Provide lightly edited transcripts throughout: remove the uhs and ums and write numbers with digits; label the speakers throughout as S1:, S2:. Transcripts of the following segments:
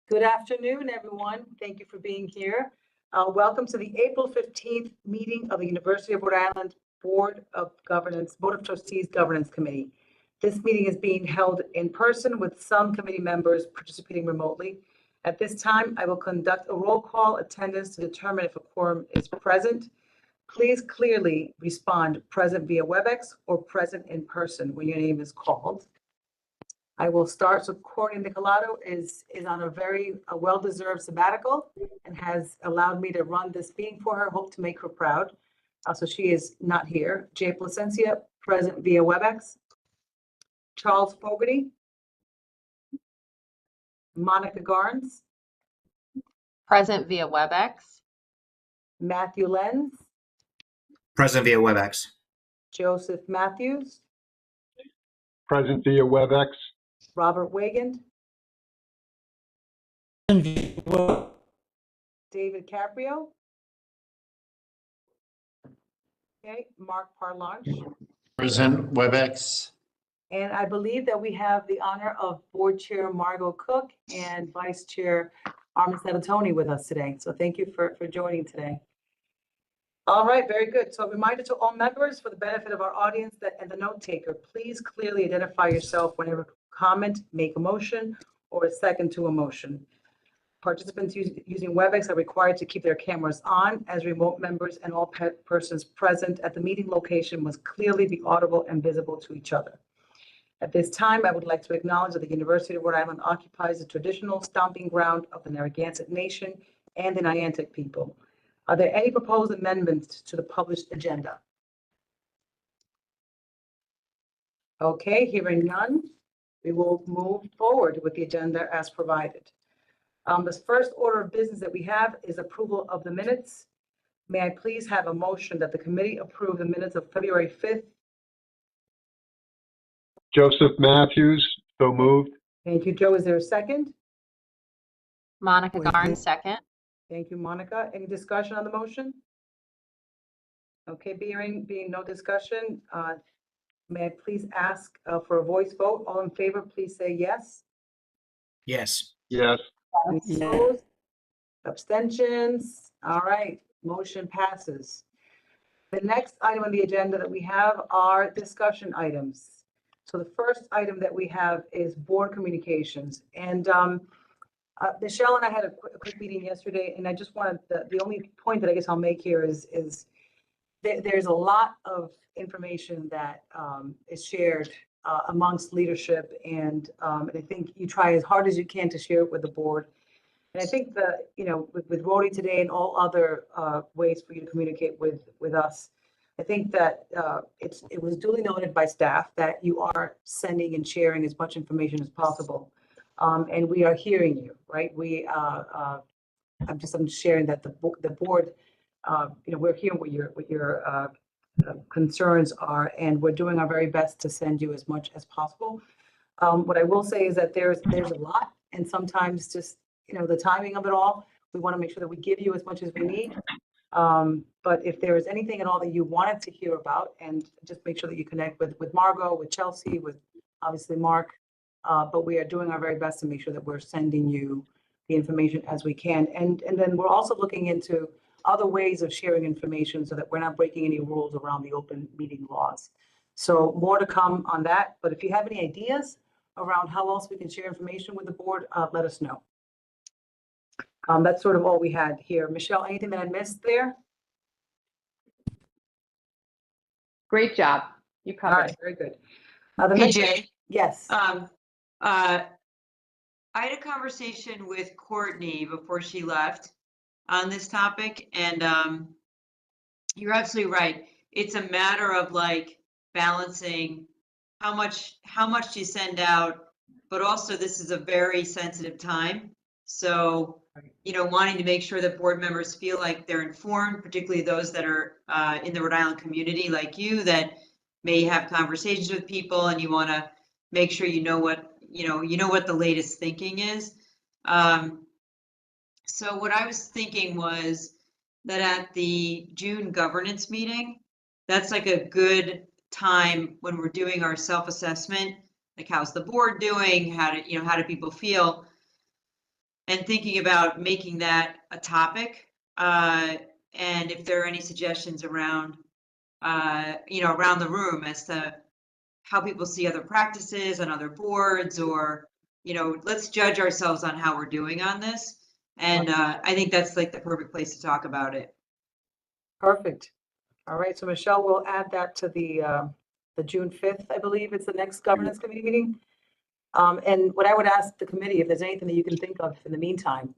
S1: Good afternoon, everyone. Thank you for being here. Welcome to the April 15th meeting of the University of Rhode Island Board of Trustees Governance Committee. This meeting is being held in person with some committee members participating remotely. At this time, I will conduct a roll call attendance to determine if a quorum is present. Please clearly respond present via WebEx or present in person when your name is called. I will start. So Courtney Nicolato is on a very well-deserved sabbatical and has allowed me to run this meeting for her. Hope to make her proud. So she is not here. Jay Placencia, present via WebEx. Charles Fogarty. Monica Garnes.
S2: Present via WebEx.
S1: Matthew Lenz.
S3: Present via WebEx.
S1: Joseph Matthews.
S4: Present via WebEx.
S1: Robert Wagand. David Caprio. Okay, Mark Parlange.
S5: Present WebEx.
S1: And I believe that we have the honor of Board Chair Margot Cook and Vice Chair Armin Sabatoni with us today. So thank you for joining today. All right, very good. So a reminder to all members for the benefit of our audience and the note taker, please clearly identify yourself whenever comment, make a motion, or a second to a motion. Participants using WebEx are required to keep their cameras on as remote members, and all persons present at the meeting location must clearly be audible and visible to each other. At this time, I would like to acknowledge that the University of Rhode Island occupies the traditional stomping ground of the Narragansett Nation and the Niantic people. Are there any proposed amendments to the published agenda? Okay, hearing none, we will move forward with the agenda as provided. The first order of business that we have is approval of the minutes. May I please have a motion that the committee approve the minutes of February 5th?
S4: Joseph Matthews, so moved.
S1: Thank you, Joe. Is there a second?
S2: Monica Garnes, second.
S1: Thank you, Monica. Any discussion on the motion? Okay, being no discussion, may I please ask for a voice vote? All in favor, please say yes.
S3: Yes.
S4: Yes.
S1: Opposed? Abstentions? All right, motion passes. The next item on the agenda that we have are discussion items. So the first item that we have is board communications. And Michelle and I had a quick meeting yesterday, and I just wanted, the only point that I guess I'll make here is there's a lot of information that is shared amongst leadership, and I think you try as hard as you can to share it with the board. And I think that, with Rody today and all other ways for you to communicate with us, I think that it was duly noted by staff that you are sending and sharing as much information as possible. And we are hearing you, right? I'm sharing that the board, we're hearing what your concerns are, and we're doing our very best to send you as much as possible. What I will say is that there's a lot, and sometimes just, the timing of it all, we want to make sure that we give you as much as we need. But if there is anything at all that you wanted to hear about, and just make sure that you connect with Margot, with Chelsea, with obviously Mark. But we are doing our very best to make sure that we're sending you the information as we can. And then we're also looking into other ways of sharing information so that we're not breaking any rules around the open meeting laws. So more to come on that. But if you have any ideas around how else we can share information with the board, let us know. That's sort of all we had here. Michelle, anything that I missed there?
S2: Great job. You covered.
S1: All right, very good.
S6: Hey, Jay.
S1: Yes.
S6: I had a conversation with Courtney before she left on this topic, and you're absolutely right. It's a matter of balancing how much you send out, but also this is a very sensitive time. So, wanting to make sure that board members feel like they're informed, particularly those that are in the Rhode Island community like you, that may have conversations with people, and you want to make sure you know what the latest thinking is. So what I was thinking was that at the June governance meeting, that's a good time when we're doing our self-assessment, how's the board doing? How do people feel? and thinking about making that a topic. And if there are any suggestions around, around the room as to how people see other practices on other boards, or, let's judge ourselves on how we're doing on this. And I think that's like the perfect place to talk about it.
S1: Perfect. All right, so Michelle will add that to the June 5th, I believe it's the next governance committee meeting. And what I would ask the committee, if there's anything that you can think of in the meantime,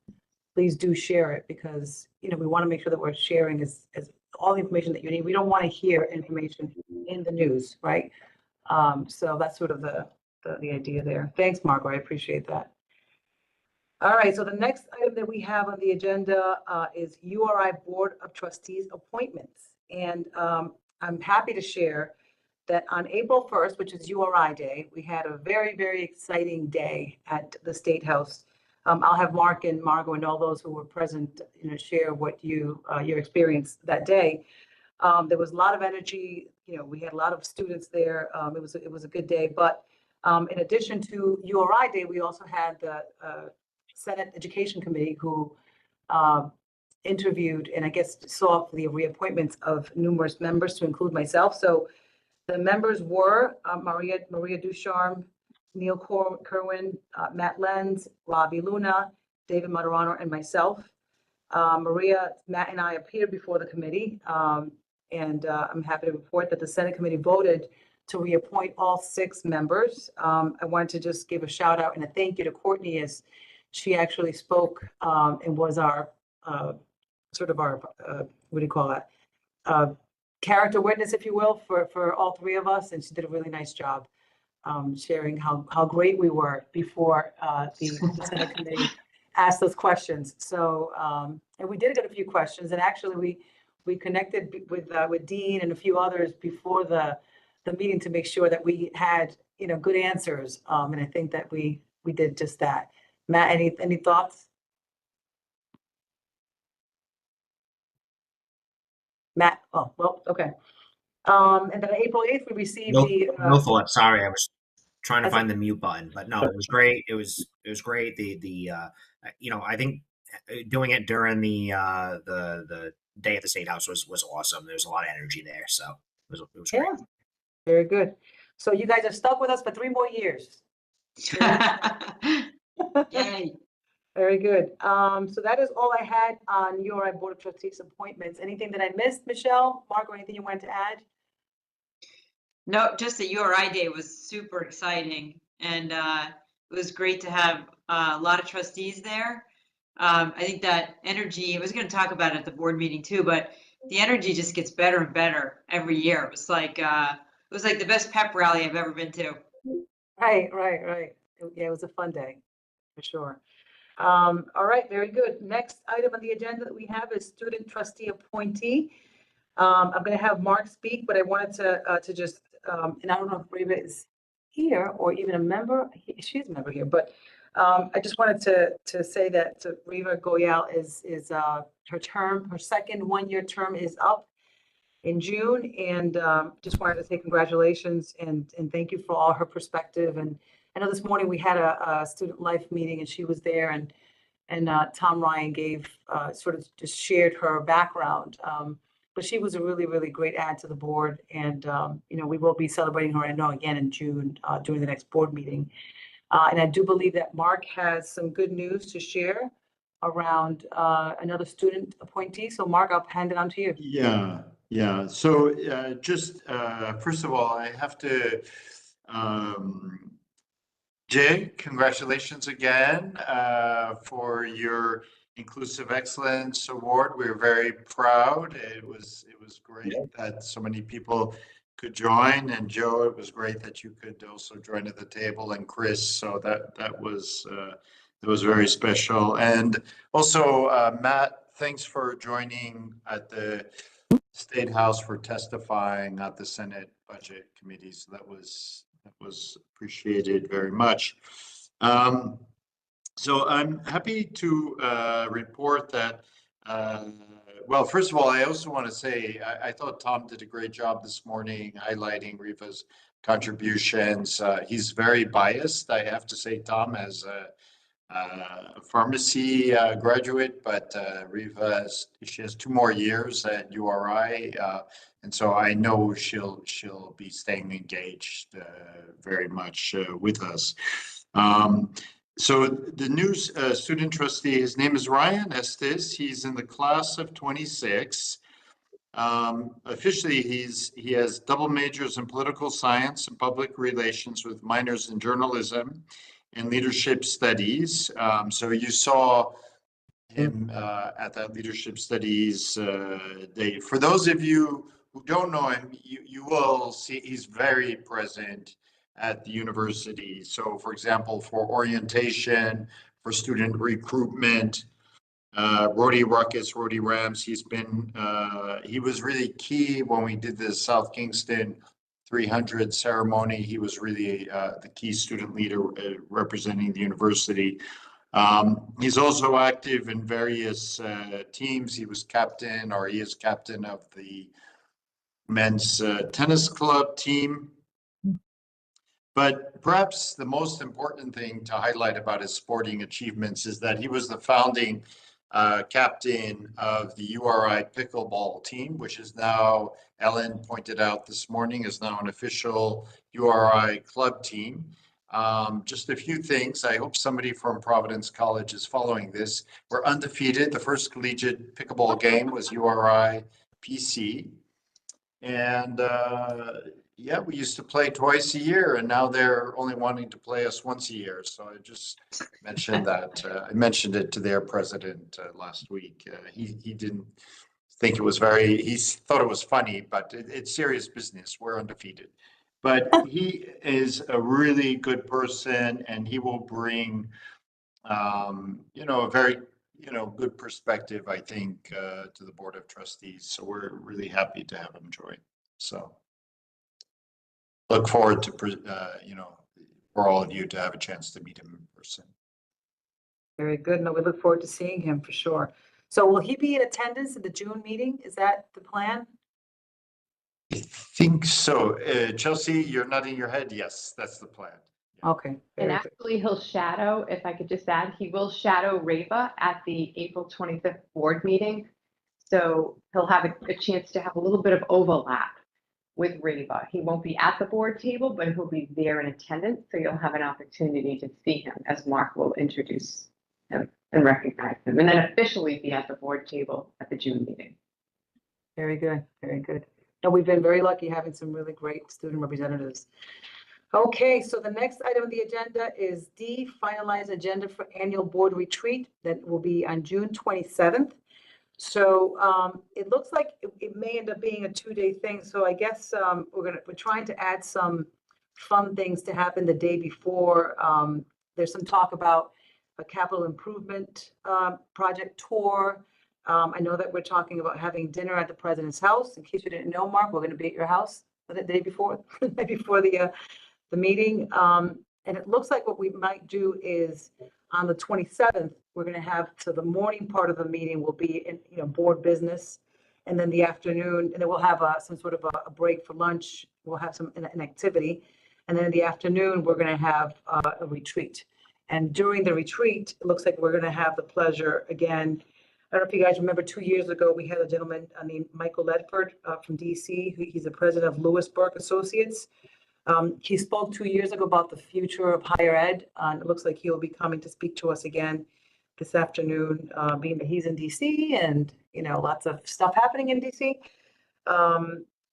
S1: please do share it, because, we want to make sure that we're sharing as all the information that you need. We don't want to hear information in the news, right? So that's sort of the idea there. Thanks, Margot, I appreciate that. All right, so the next item that we have on the agenda is URI Board of Trustees appointments. And I'm happy to share that on April 1st, which is URI Day, we had a very, very exciting day at the State House. I'll have Mark and Margot and all those who were present, share what your experience that day. There was a lot of energy. We had a lot of students there. It was a good day. But in addition to URI Day, we also had the Senate Education Committee who interviewed and I guess saw the reappointments of numerous members, to include myself. So the members were Maria Ducharme, Neil Kerwin, Matt Lenz, Robbie Luna, David Maturano, and myself. Matt and I appeared before the committee, and I'm happy to report that the Senate committee voted to reappoint all 6 members. I wanted to just give a shout out and a thank you to Courtney, as she actually spoke and was our sort of our, what do you call that? Character witness, if you will, for all 3 of us. And she did a really nice job sharing how great we were before the Senate committee asked those questions. So, and we did get a few questions, and actually we connected with Dean and a few others before the meeting to make sure that we had, good answers. And I think that we did just that. Matt, any thoughts? Matt, oh, well, okay. And then April 8th, we received
S3: No thought. Sorry, I was trying to
S1: That's
S3: find the mute button, but no, it was great. It was great. I think doing it during the day at the State House was awesome. There was a lot of energy there, so it was great.
S1: Yeah, very good. So you guys have stuck with us for 3 more years.
S6: Yay.
S1: Very good. So that is all I had on URI Board of Trustees appointments. Anything that I missed, Michelle, Mark, or anything you wanted to add?
S6: No, just the URI Day was super exciting, and it was great to have a lot of trustees there. I think that energy, I was going to talk about it at the board meeting too, but the energy just gets better and better every year. It was like the best pep rally I've ever been to.
S1: Right. Yeah, it was a fun day, for sure. All right, very good. Next item on the agenda that we have is student trustee appointee. I'm going to have Mark speak, but I wanted to just, and I don't know if Reva is here or even a member. She's a member here, but I just wanted to say that Reva Goyal is her second one-year term is up in June, and just wanted to say congratulations and thank you for all her perspective. And I know this morning we had a student life meeting and she was there, and Tom Ryan gave sort of just shared her background. But she was a really, really great add to the board. And, we will be celebrating her, I know, again in June during the next board meeting. And I do believe that Mark has some good news to share around another student appointee. So Mark, I'll hand it on to you.
S5: Yeah. So just first of all, I have to, Jay, congratulations again for your Inclusive Excellence Award. We're very proud. It was great that so many people could join, and Joe, it was great that you could also join at the table, and Chris. So that was very special. And also Matt, thanks for joining at the State House for testifying at the Senate Budget Committee. So that was appreciated very much. So I'm happy to report that, well, first of all, I also want to say, I thought Tom did a great job this morning highlighting Reva's contributions. He's very biased, I have to say, Tom, as pharmacy graduate, but Riva, she has 2 more years at URI. And so I know she'll be staying engaged very much with us. So the new student trustee, his name is Ryan Estes. He's in the class of 26. Officially, he has double majors in political science and public relations with minors in journalism and leadership studies. So you saw him at that leadership studies day. For those of you who don't know him, you will see he's very present at the university. So for example, for orientation, for student recruitment, Rhodey Ruckus, Rhodey Rams, he was really key when we did the South Kingston 300 ceremony. He was really the key student leader representing the university. He's also active in various teams. He is captain of the men's tennis club team. But perhaps the most important thing to highlight about his sporting achievements is that he was the founding captain of the URI pickleball team, which is now, Ellen pointed out this morning, is now an official URI club team. Just a few things. I hope somebody from Providence College is following this. We're undefeated. The first collegiate pickleball game was URI PC. And yeah, we used to play twice a year, and now they're only wanting to play us once a year. So I just mentioned that. I mentioned it to their president last week. He didn't think it was he thought it was funny, but it's serious business. We're undefeated. But he is a really good person, and he will bring, a very, good perspective, I think, to the Board of Trustees. So we're really happy to have him join. So look forward to, for all of you to have a chance to meet him in person.
S1: Very good. No, we look forward to seeing him for sure. So will he be in attendance at the June meeting? Is that the plan?
S5: I think so. Chelsea, you're nodding your head. Yes, that's the plan.
S1: Okay.
S2: And
S1: Very good.
S2: actually, he'll shadow, if I could just add, he will shadow Reva at the April 25th board meeting. So he'll have a chance to have a little bit of overlap with Reva. He won't be at the board table, but he'll be there in attendance. So you'll have an opportunity to see him as Mark will introduce him and recognize him, and then officially be at the board table at the June meeting.
S1: Very good. Very good. No, we've been very lucky having some really great student representatives. Okay, so the next item on the agenda is D, finalize agenda for annual board retreat that will be on June 27th. So it looks like it may end up being a 2-day thing. So I guess we're trying to add some fun things to happen the day before. There's some talk about a capital improvement project tour. I know that we're talking about having dinner at the president's house. In case you didn't know, Mark, we're going to be at your house the day before, before the meeting. And it looks like what we might do is on the 27th, we're going to have, so the morning part of the meeting will be in, board business. And then the afternoon, and then we'll have some sort of a break for lunch. We'll have an activity. And then in the afternoon, we're going to have a retreat. And during the retreat, it looks like we're going to have the pleasure again. I don't know if you guys remember 2 years ago, we had a gentleman named Michael Ledford from DC. He's the president of Lewisburg Associates. He spoke 2 years ago about the future of higher ed. It looks like he'll be coming to speak to us again this afternoon, being that he's in DC and, lots of stuff happening in DC.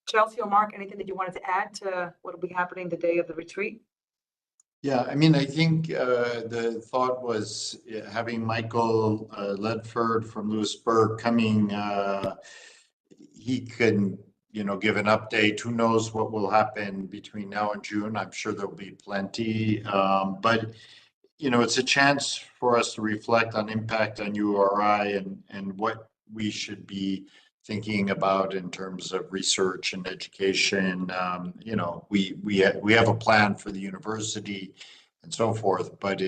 S1: Chelsea or Mark, anything that you wanted to add to what will be happening the day of the retreat?
S5: Yeah, I mean, I think the thought was having Michael Ledford from Lewisburg coming, he can, give an update. Who knows what will happen between now and June? I'm sure there'll be plenty. But, it's a chance for us to reflect on impact on URI and what we should be thinking about in terms of research and education. We have a plan for the university and so forth, but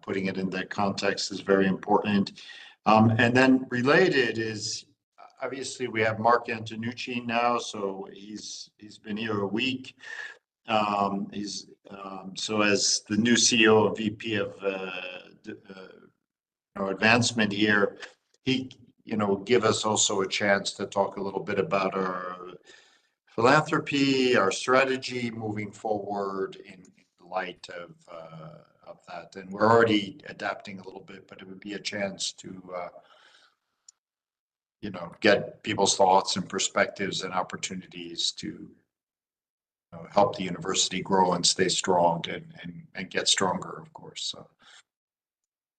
S5: putting it in that context is very important. And then related is obviously we have Mark Antonucci now, so he's been here a week. So as the new CEO and VP of advancement here, he, will give us also a chance to talk a little bit about our philanthropy, our strategy moving forward in light of that. And we're already adapting a little bit, but it would be a chance to, get people's thoughts and perspectives and opportunities to help the university grow and stay strong and get stronger, of course. So.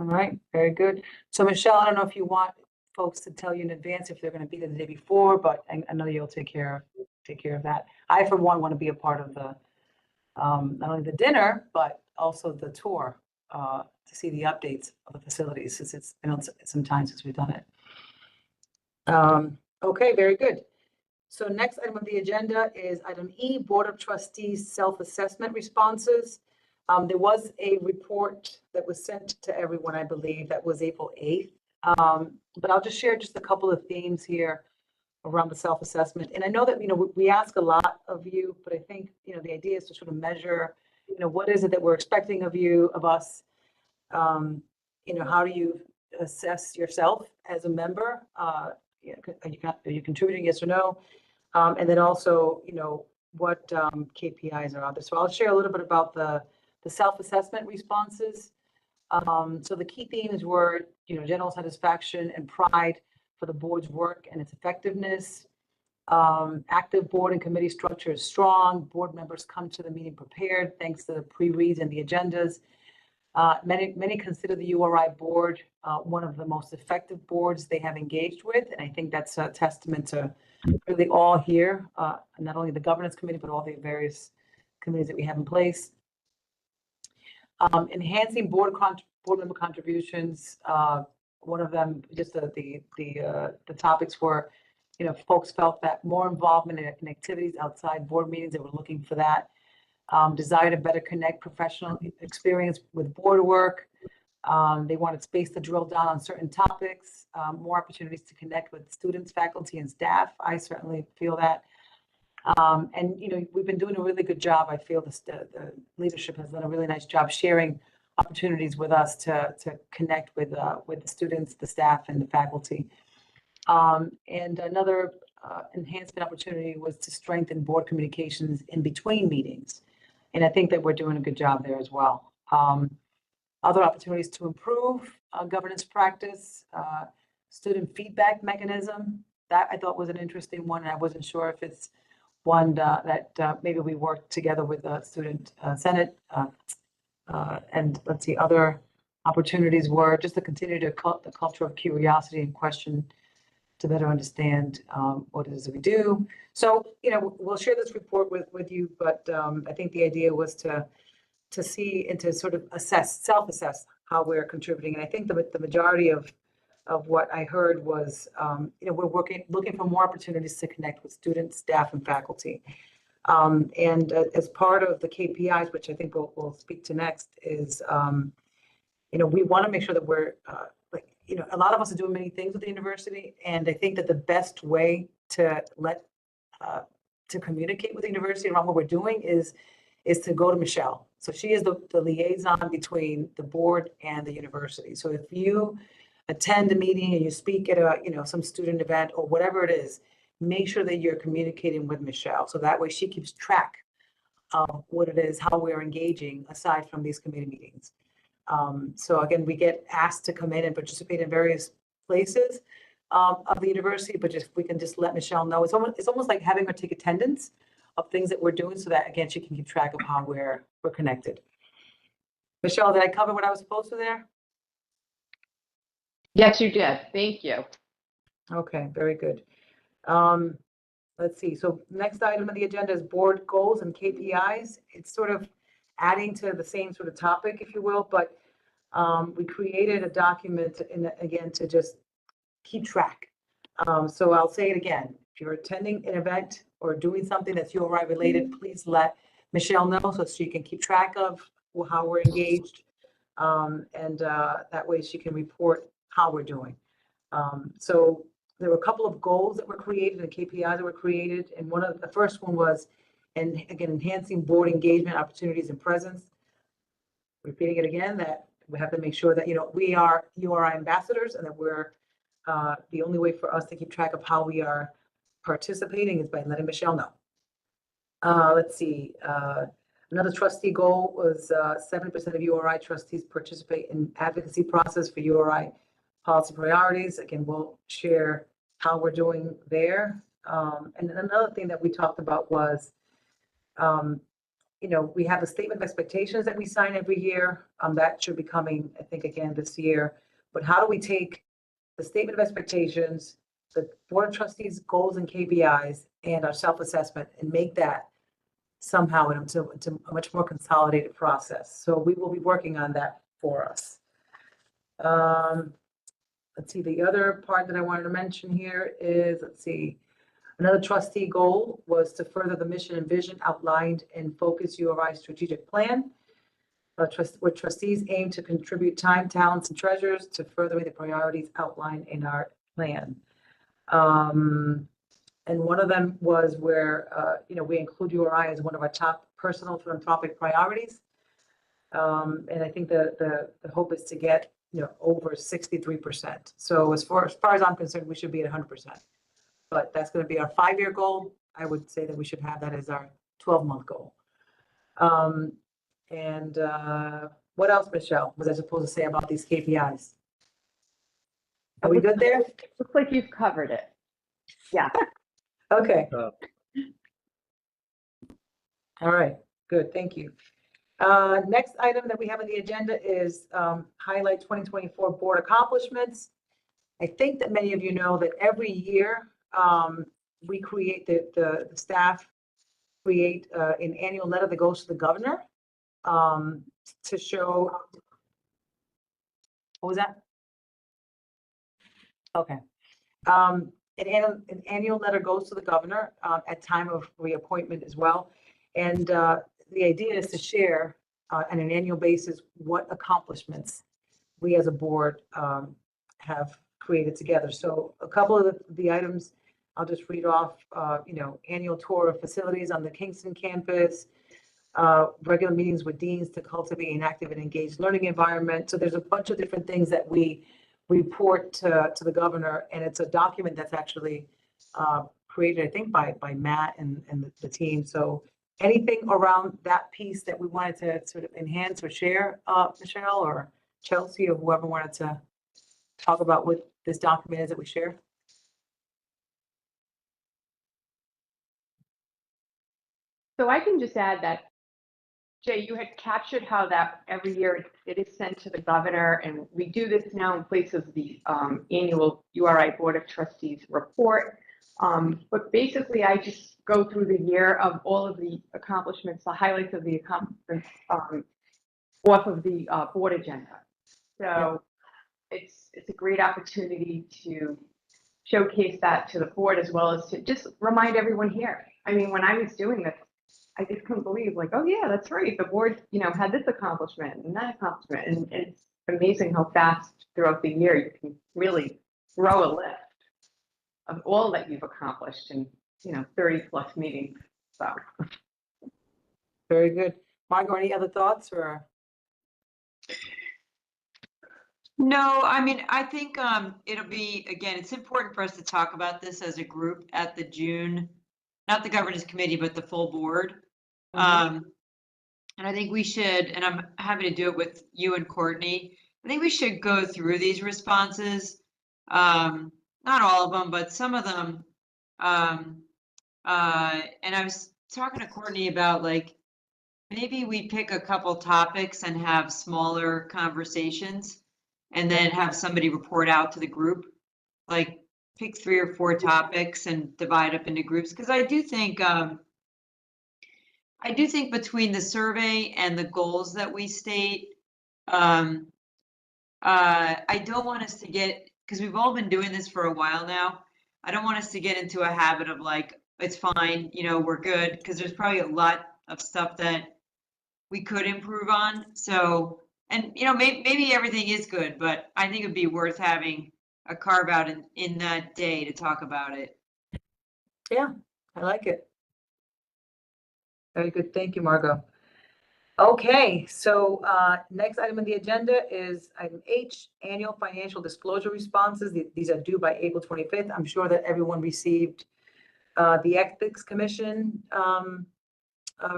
S1: All right, very good. So Michelle, I don't know if you want folks to tell you in advance if they're going to be there the day before, but I know you'll take care of that. I, for one, want to be a part of the not only the dinner, but also the tour to see the updates of the facilities, since it's been some time since we've done it. Okay, very good. So next item on the agenda is item E, Board of Trustees self-assessment responses. There was a report that was sent to everyone, I believe, that was April 8th. But I'll just share just a couple of themes here around the self-assessment. And I know that, we ask a lot of you, but I think, the idea is to sort of measure, what is it that we're expecting of us? How do you assess yourself as a member? Are you contributing, yes or no? And then also, what KPIs are out there. So I'll share a little bit about the self-assessment responses. So the key themes were, general satisfaction and pride for the board's work and its effectiveness. Active board and committee structure is strong. Board members come to the meeting prepared thanks to the pre-reads and the agendas. Many consider the URI board one of the most effective boards they have engaged with, and I think that's a testament to really all here, not only the governance committee, but all the various committees that we have in place. Enhancing board member contributions. One of them, just the topics were, folks felt that more involvement in activities outside board meetings. They were looking for that. Desire to better connect professional experience with board work. They wanted space to drill down on certain topics, more opportunities to connect with students, faculty, and staff. I certainly feel that. And, we've been doing a really good job. I feel the leadership has done a really nice job sharing opportunities with us to connect with the students, the staff, and the faculty. And another enhancement opportunity was to strengthen board communications in between meetings. And I think that we're doing a good job there as well. Other opportunities to improve governance practice, student feedback mechanism. That I thought was an interesting one, and I wasn't sure if it's one that maybe we work together with the student senate. And let's see, other opportunities were just to continue to the culture of curiosity and question to better understand what it is that we do. So, we'll share this report with you, but I think the idea was to see and to sort of self-assess how we're contributing. And I think the majority of what I heard was, we're looking for more opportunities to connect with students, staff, and faculty. And as part of the KPIs, which I think we'll speak to next, is, we want to make sure that we're, a lot of us are doing many things with the university, and I think that the best way to to communicate with the university around what we're doing is to go to Michelle. So she is the liaison between the board and the university. So if you attend a meeting and you speak at some student event or whatever it is, make sure that you're communicating with Michelle. So that way she keeps track of what it is, how we're engaging aside from these committee meetings. So again, we get asked to come in and participate in various places of the university, but we can just let Michelle know. It's almost like having her take attendance of things that we're doing, so that again she can keep track of how we're connected. Michelle, did I cover what I was supposed to there?
S2: Yes, you did. Thank you.
S1: Okay, very good. Let's see. So next item on the agenda is board goals and KPIs. It's sort of adding to the same sort of topic, if you will, but we created a document again to just keep track. So I'll say it again. If you're attending an event or doing something that's URI related, please let Michelle know so she can keep track of how we're engaged. And that way she can report how we're doing. So there were a couple of goals that were created and KPIs that were created. And the first one was, and again, enhancing board engagement opportunities and presence. Repeating it again, that We have to make sure that, we are URI ambassadors and that we're, the only way for us to keep track of how we are participating is by letting Michelle know. Let's see, another trustee goal was 70% of URI trustees participate in advocacy process for URI policy priorities. Again, we'll share how we're doing there. And then another thing that we talked about was, we have a statement of expectations that we sign every year. That should be coming, I think, again this year. But how do we take the statement of expectations, the board of trustees goals and KPIs, and our self-assessment and make that somehow into a much more consolidated process? So we will be working on that for us. Let's see, the other part that I wanted to mention here is, let's see, another trustee goal was to further the mission and vision outlined in Focus URI strategic plan. Where trustees aim to contribute time, talents, and treasures to furthering the priorities outlined in our plan. And one of them was where, we include URI as one of our top personal philanthropic priorities. And I think the hope is to get, over 63%. So as far as I'm concerned, we should be at 100%. But that's going to be our 5-year goal. I would say that we should have that as our 12-month goal. And what else, Michelle, was I supposed to say about these KPIs? Are we good there?
S2: Looks like you've covered it. Yeah.
S1: Okay. All right, good, thank you. Next item that we have on the agenda is highlight 2024 board accomplishments. I think that many of you know that every year we create, the staff create an annual letter that goes to the governor to show, what was that? Okay. An annual letter goes to the governor at time of reappointment as well. And the idea is to share on an annual basis what accomplishments we as a board have created together. So a couple of the items I'll just read off, annual tour of facilities on the Kingston campus, regular meetings with deans to cultivate an active and engaged learning environment. So there's a bunch of different things that we report to the governor, and it's a document that's actually created, I think, by Matt and the team. So anything around that piece that we wanted to sort of enhance or share, Michelle or Chelsea or whoever wanted to talk about what this document is that we share?
S2: So I can just add that, Jay, you had captured how that every year it is sent to the governor, and we do this now in place of the annual URI Board of Trustees report. But basically, I just go through the year of all of the accomplishments, the highlights of the accomplishments off of the board agenda. So it's a great opportunity to showcase that to the board as well as to just remind everyone here. I mean, when I was doing this, I just couldn't believe, like, oh yeah, that's right. The board, had this accomplishment and that accomplishment, and it's amazing how fast throughout the year you can really grow a list of all that you've accomplished in 30+ meetings. So
S1: Very good. Margot, any other thoughts or?
S6: No, I mean, I think it'll be, again, it's important for us to talk about this as a group at the June, not the governance committee, but the full board. And I think we should, and I'm happy to do it with you and Courtney, I think we should go through these responses. Not all of them, but some of them. And I was talking to Courtney about, like, maybe we pick a couple topics and have smaller conversations and then have somebody report out to the group, like pick 3 or 4 topics and divide up into groups. Because I do think between the survey and the goals that we state, I don't want us to get, because we've all been doing this for a while now, I don't want us to get into a habit of like, it's fine, we're good, because there's probably a lot of stuff that we could improve on. So, and maybe everything is good, but I think it'd be worth having a carve out in that day to talk about it.
S1: Yeah, I like it. Very good. Thank you, Margot. Okay, so next item on the agenda is item H, annual financial disclosure responses. These are due by April 25th. I'm sure that everyone received the Ethics Commission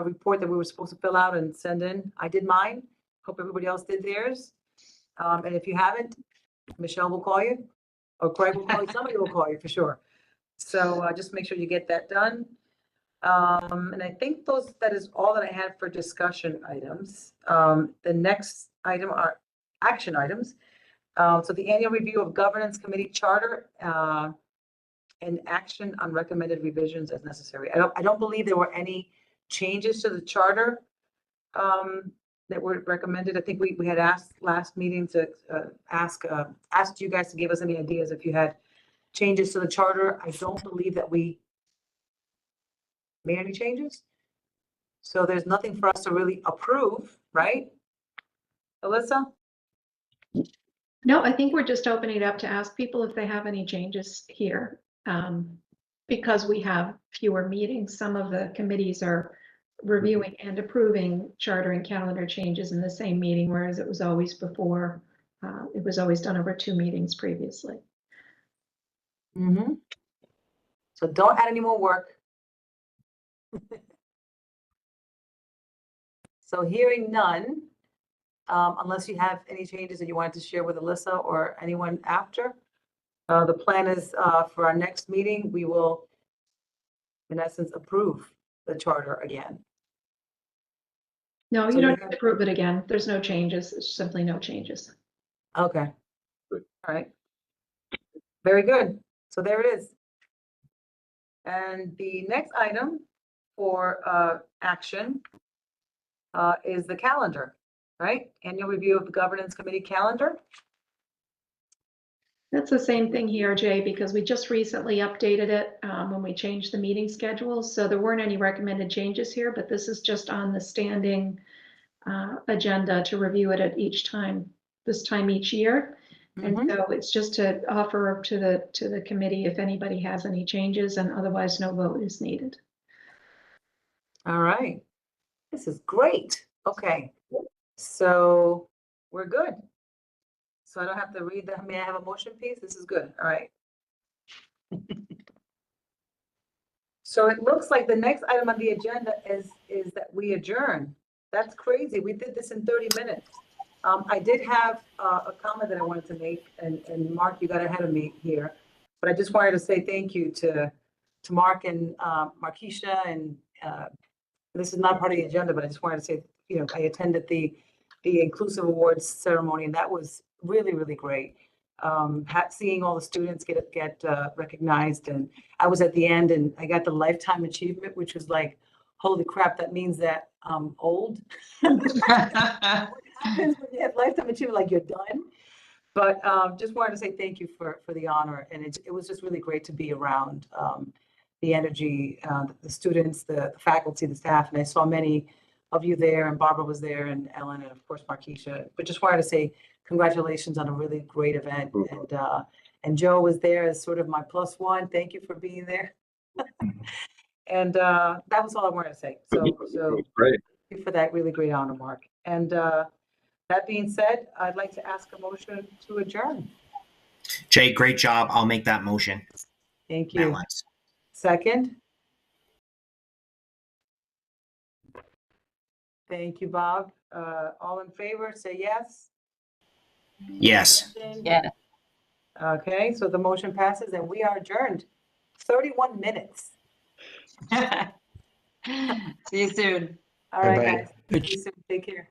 S1: report that we were supposed to fill out and send in. I did mine. Hope everybody else did theirs. And if you haven't, Michelle will call you, or Craig will call you. Somebody will call you for sure. So just make sure you get that done. And I think that is all that I had for discussion items. The next item are action items. So the annual review of governance committee charter and action on recommended revisions as necessary. I don't believe there were any changes to the charter that were recommended. I think we had asked last meeting to asked you guys to give us any ideas if you had changes to the charter. I don't believe that we made any changes. So there's nothing for us to really approve, right? Alyssa?
S7: No, I think we're just opening it up to ask people if they have any changes here. Because we have fewer meetings, some of the committees are reviewing and approving charter and calendar changes in the same meeting, whereas it was always before, it was always done over 2 meetings previously.
S1: Mm-hmm. So don't add any more work. So hearing none, unless you have any changes that you wanted to share with Alyssa or anyone after, the plan is for our next meeting, we will, in essence, approve the charter again.
S7: No,
S1: So
S7: you don't
S1: you
S7: have to approve it again. There's no changes. It's simply no changes.
S1: Okay.
S4: Good.
S1: All right. Very good. So there it is. And the next item for action is the calendar, right? Annual review of the governance committee calendar.
S7: That's the same thing here, Jay, because we just recently updated it when we changed the meeting schedule. So there weren't any recommended changes here, but this is just on the standing agenda to review it at this time each year. And
S1: Mhm.
S7: so it's just to offer to the committee if anybody has any changes, and otherwise no vote is needed.
S1: All right. This is great. Okay. So we're good. So I don't have to read may I have a motion, please? This is good. All right. So it looks like the next item on the agenda is that we adjourn. That's crazy. We did this in 30 minutes. I did have a comment that I wanted to make, and Mark, you got ahead of me here, but I just wanted to say thank you to Mark and Markeisha, and this is not part of the agenda, but I just wanted to say, I attended the Inclusive Awards ceremony, and that was really, really great. Seeing all the students get recognized, and I was at the end, and I got the lifetime achievement, which was like, holy crap, that means that I'm old. What happens when you have lifetime achievement, like you're done? But just wanted to say thank you for the honor, and it was just really great to be around the energy, the students, the faculty, the staff, and I saw many of you there, and Barbara was there, and Ellen, and of course Markeisha. But just wanted to say congratulations on a really great event, and Joe was there as sort of my +1. Thank you for being there. And that was all I wanted to say. So
S4: Great.
S1: thank you for that really great honor, Mark. And that being said, I'd like to ask a motion to adjourn.
S3: Jay, great job. I'll make that motion.
S1: Thank
S3: Matt
S1: you.
S3: Wise.
S1: Second. Thank you, Bob. All in favor, say yes.
S3: Yes.
S6: Yeah.
S1: Okay, so the motion passes and we are adjourned. 31 minutes.
S6: See you soon.
S1: All right,
S5: Bye-bye.
S1: guys. See you soon. Take care.